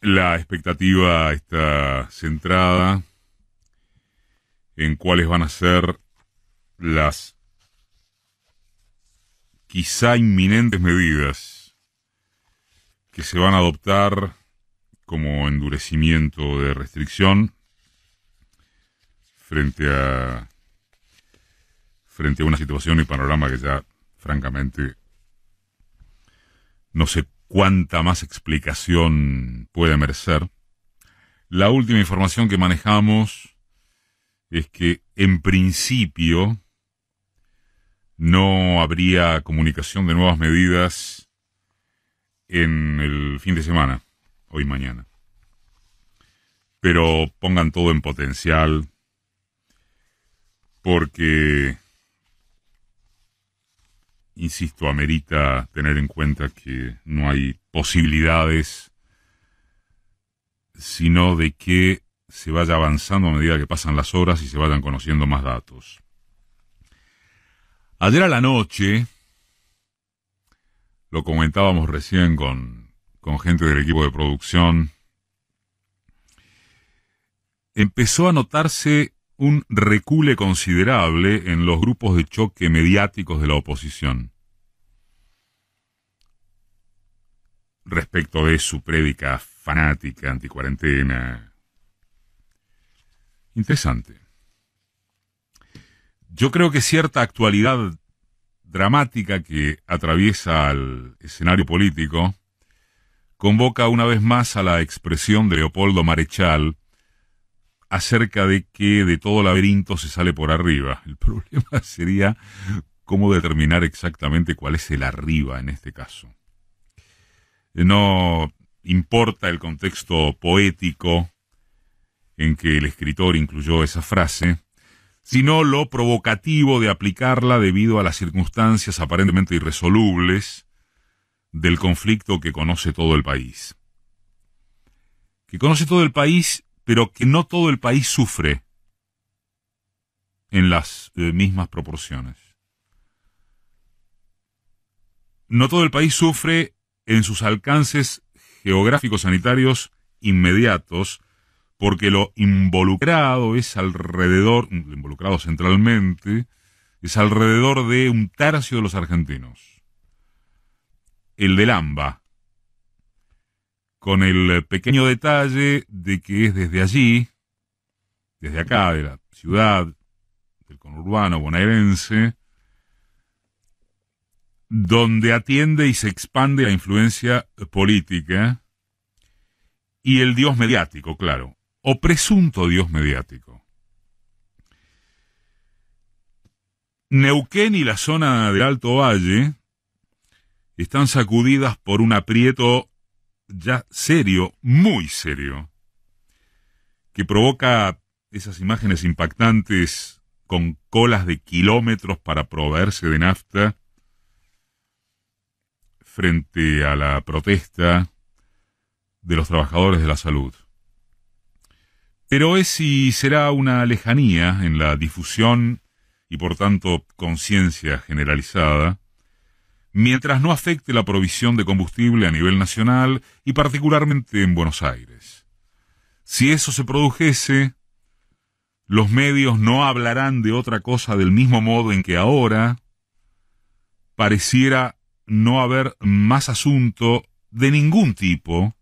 La expectativa está centrada en cuáles van a ser las quizá inminentes medidas que se van a adoptar como endurecimiento de restricción frente a una situación y panorama que ya, francamente, no sé cuánta más explicación puede merecer. La última información que manejamos es que, en principio, no habría comunicación de nuevas medidas en el fin de semana, hoy y mañana. Pero pongan todo en potencial, porque, insisto, amerita tener en cuenta que no hay posibilidades sino de que se vaya avanzando a medida que pasan las horas y se vayan conociendo más datos. Ayer a la noche, lo comentábamos recién con gente del equipo de producción, empezó a notarse un recule considerable en los grupos de choque mediáticos de la oposición respecto de su prédica fanática anticuarentena. Interesante. Yo creo que cierta actualidad dramática que atraviesa al escenario político convoca una vez más a la expresión de Leopoldo Marechal acerca de que de todo laberinto se sale por arriba. El problema sería cómo determinar exactamente cuál es el arriba en este caso. No importa el contexto poético en que el escritor incluyó esa frase, sino lo provocativo de aplicarla debido a las circunstancias aparentemente irresolubles del conflicto que conoce todo el país. Que conoce todo el país, pero que no todo el país sufre en las mismas proporciones. No todo el país sufre en sus alcances geográficos sanitarios inmediatos, porque lo involucrado centralmente, es alrededor de 1/3 de los argentinos. El del AMBA, con el pequeño detalle de que es desde allí, desde acá, de la ciudad, del conurbano bonaerense, donde atiende y se expande la influencia política y el dios mediático, claro, o presunto dios mediático. Neuquén y la zona del Alto Valle están sacudidas por un aprieto ya serio, muy serio, que provoca esas imágenes impactantes con colas de kilómetros para proveerse de nafta frente a la protesta de los trabajadores de la salud. Pero es y será una lejanía en la difusión y por tanto conciencia generalizada, mientras no afecte la provisión de combustible a nivel nacional y particularmente en Buenos Aires. Si eso se produjese, los medios no hablarán de otra cosa del mismo modo en que ahora pareciera no haber más asunto de ningún tipo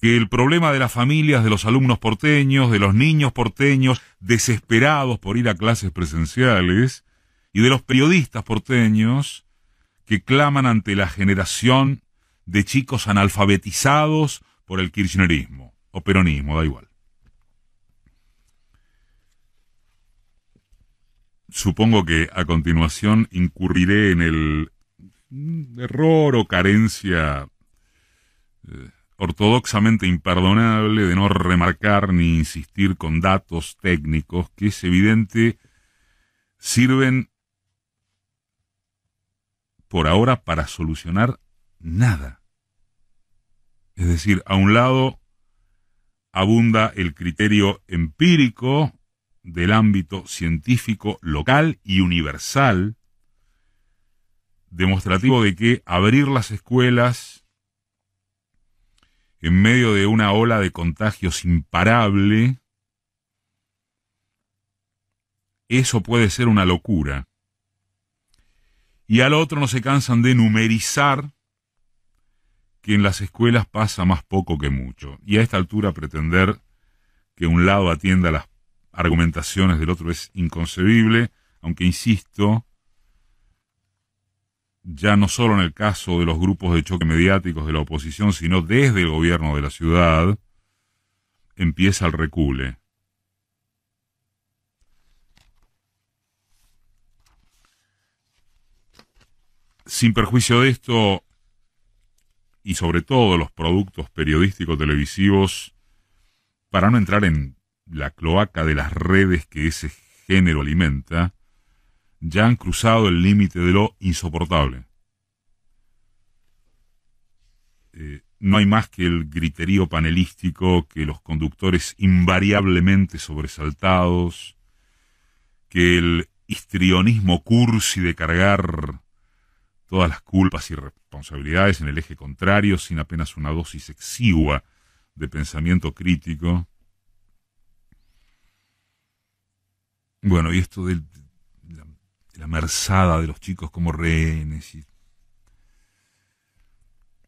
que el problema de las familias, de los alumnos porteños, de los niños porteños desesperados por ir a clases presenciales y de los periodistas porteños que claman ante la generación de chicos analfabetizados por el kirchnerismo o peronismo, da igual. Supongo que a continuación incurriré en el error o carencia ortodoxamente imperdonable de no remarcar ni insistir con datos técnicos que es evidente sirven por ahora para solucionar nada. Es decir, a un lado abunda el criterio empírico del ámbito científico local y universal, demostrativo de que abrir las escuelas en medio de una ola de contagios imparable, eso puede ser una locura. Y al otro no se cansan de numerizar que en las escuelas pasa más poco que mucho. Y a esta altura pretender que un lado atienda las argumentaciones del otro es inconcebible, aunque insisto, ya no solo en el caso de los grupos de choque mediáticos de la oposición, sino desde el gobierno de la ciudad, empieza el recule. Sin perjuicio de esto, y sobre todo los productos periodísticos televisivos, para no entrar en la cloaca de las redes que ese género alimenta, ya han cruzado el límite de lo insoportable. No hay más que el griterío panelístico, que los conductores invariablemente sobresaltados, que el histrionismo cursi de cargar todas las culpas y responsabilidades en el eje contrario sin apenas una dosis exigua de pensamiento crítico. Bueno, y esto de la merzada de los chicos como rehenes.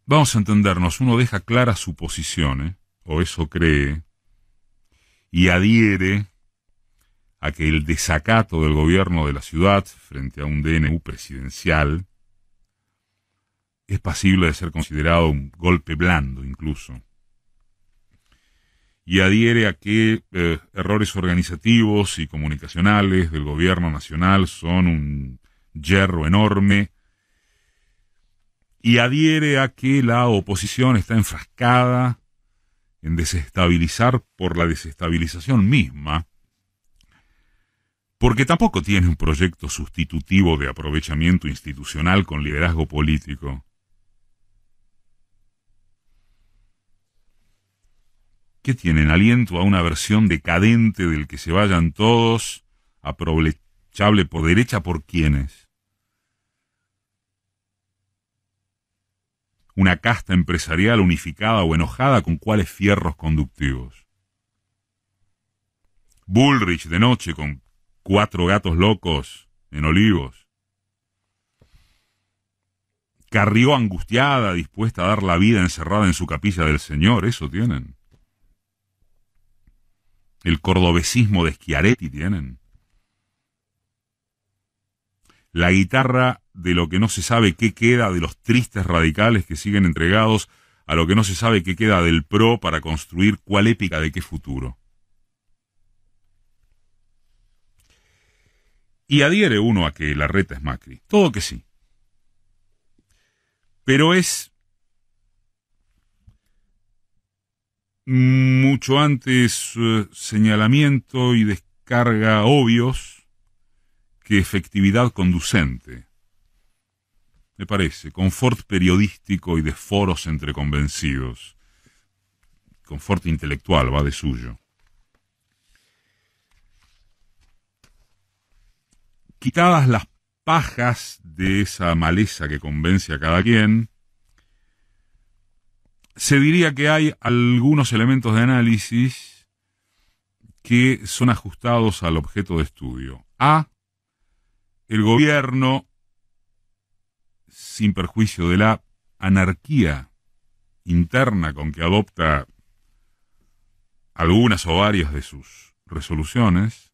Vamos a entendernos, uno deja clara su posición, o eso cree, y adhiere a que el desacato del gobierno de la ciudad frente a un DNU presidencial es pasible de ser considerado un golpe blando incluso. Y adhiere a que errores organizativos y comunicacionales del gobierno nacional son un yerro enorme. Y adhiere a que la oposición está enfrascada en desestabilizar por la desestabilización misma, porque tampoco tiene un proyecto sustitutivo de aprovechamiento institucional con liderazgo político. ¿Qué tienen? Aliento a una versión decadente del que se vayan todos, aprovechable por derecha por quienes. Una casta empresarial unificada o enojada con cuáles fierros conductivos. Bullrich de noche con 4 gatos locos en Olivos. Carrió angustiada, dispuesta a dar la vida encerrada en su capilla del Señor, eso tienen. El cordobesismo de Schiaretti tienen. La guitarra de lo que no se sabe qué queda de los tristes radicales que siguen entregados a lo que no se sabe qué queda del PRO para construir cuál épica de qué futuro. Y adhiere uno a que Larreta es Macri. Todo que sí. Pero es mucho antes señalamiento y descarga obvios que efectividad conducente. Me parece, confort periodístico y de foros entre convencidos. Confort intelectual, va de suyo. Quitadas las pajas de esa maleza que convence a cada quien, se diría que hay algunos elementos de análisis que son ajustados al objeto de estudio. A, el gobierno, sin perjuicio de la anarquía interna con que adopta algunas o varias de sus resoluciones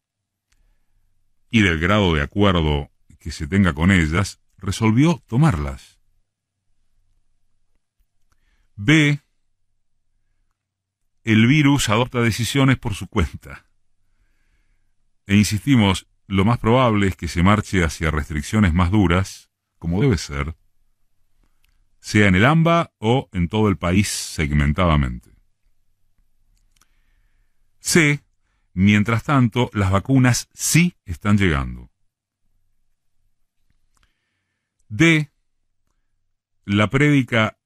y del grado de acuerdo que se tenga con ellas, resolvió tomarlas. B, el virus adopta decisiones por su cuenta. E insistimos, lo más probable es que se marche hacia restricciones más duras, como debe ser, sea en el AMBA o en todo el país segmentadamente. C, mientras tanto, las vacunas sí están llegando. D, la prédica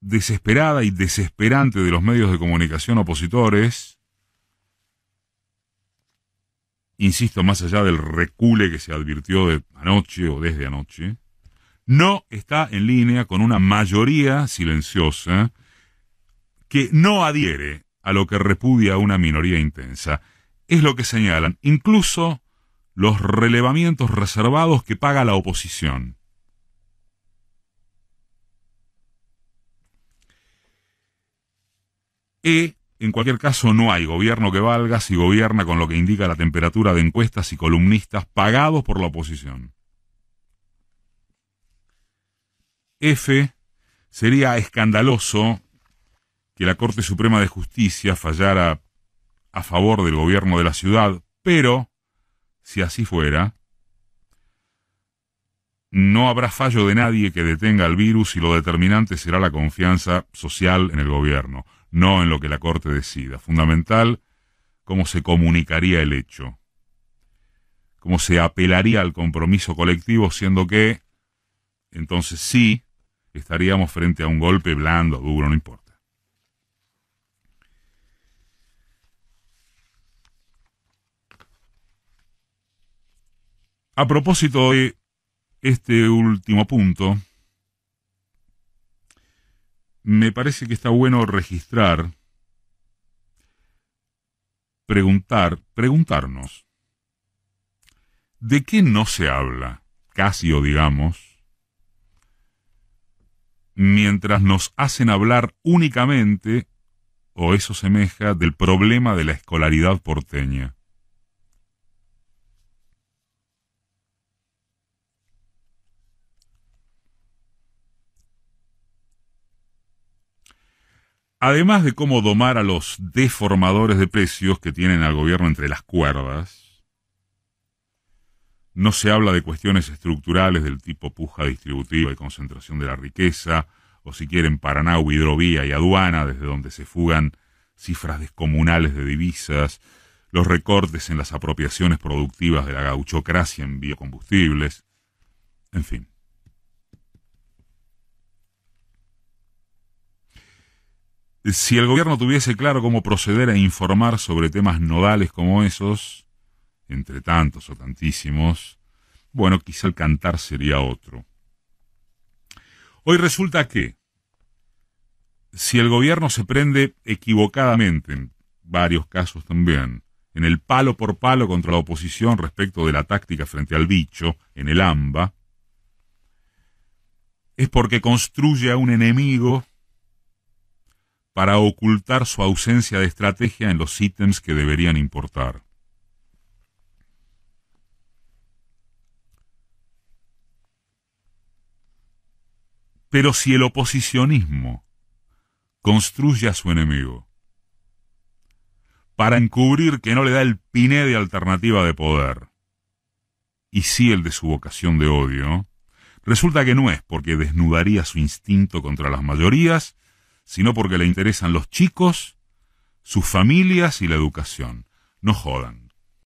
desesperada y desesperante de los medios de comunicación opositores, insisto, más allá del recule que se advirtió de anoche o desde anoche, no está en línea con una mayoría silenciosa que no adhiere a lo que repudia una minoría intensa. Es lo que señalan incluso los relevamientos reservados que paga la oposición. En cualquier caso, no hay gobierno que valga si gobierna con lo que indica la temperatura de encuestas y columnistas pagados por la oposición. F. Sería escandaloso que la Corte Suprema de Justicia fallara a favor del gobierno de la ciudad, pero, si así fuera, no habrá fallo de nadie que detenga el virus y lo determinante será la confianza social en el gobierno, no en lo que la Corte decida. Fundamental, cómo se comunicaría el hecho, cómo se apelaría al compromiso colectivo, siendo que, entonces sí, estaríamos frente a un golpe blando, duro, no importa. A propósito de este último punto, me parece que está bueno registrar, preguntarnos, ¿de qué no se habla, casi o digamos, mientras nos hacen hablar únicamente, o eso semeja, del problema de la escolaridad porteña? Además de cómo domar a los deformadores de precios que tienen al gobierno entre las cuerdas, no se habla de cuestiones estructurales del tipo puja distributiva y concentración de la riqueza, o si quieren Paraná, hidrovía y aduana, desde donde se fugan cifras descomunales de divisas, los recortes en las apropiaciones productivas de la gauchocracia en biocombustibles, en fin. Si el gobierno tuviese claro cómo proceder a informar sobre temas nodales como esos, entre tantos o tantísimos, bueno, quizá el cantar sería otro. Hoy resulta que, si el gobierno se prende equivocadamente, en varios casos también, en el palo por palo contra la oposición respecto de la táctica frente al bicho, en el AMBA, es porque construye a un enemigo para ocultar su ausencia de estrategia en los ítems que deberían importar. Pero si el oposicionismo construye a su enemigo para encubrir que no le da el piné de alternativa de poder, y sí el de su vocación de odio, resulta que no es porque desnudaría su instinto contra las mayorías, sino porque le interesan los chicos, sus familias y la educación. No jodan.